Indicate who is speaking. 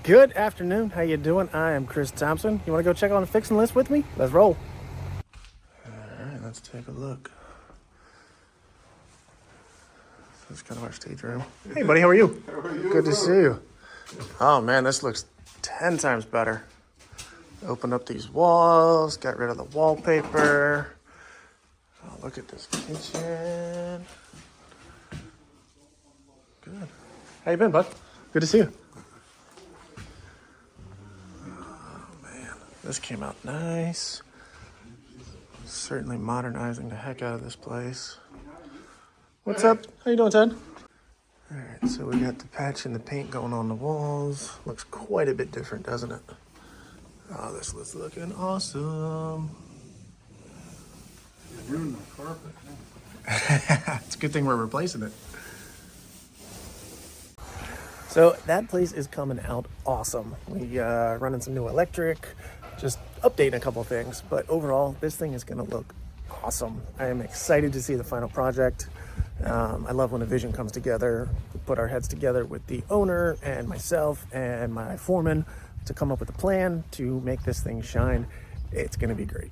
Speaker 1: Good afternoon. How you doing? I am Chris Thompson. You want to go check on the fixing list with me? Let's roll. All right, let's take a look. This is kind of our stage room. Hey, buddy, how are you?
Speaker 2: How are you?
Speaker 1: Good to see you. Oh, man, this looks 10 times better. Open up these walls, got rid of the wallpaper. Oh, look at this kitchen. Good. How you been, bud? Good to see you. This came out nice. Certainly modernizing the heck out of this place. What's up? How you doing, Ted? All right, so we got the patch and the paint going on the walls. Looks quite a bit different, doesn't it? Oh, this was looking awesome.
Speaker 2: You ruined the carpet.
Speaker 1: It's a good thing we're replacing it. So that place is coming out awesome. We running some new electric, just updating a couple things, but overall this thing is gonna look awesome. I am excited to see the final project. I love when a vision comes together. We put our heads together with the owner and myself and my foreman to come up with a plan to make this thing shine. It's gonna be great.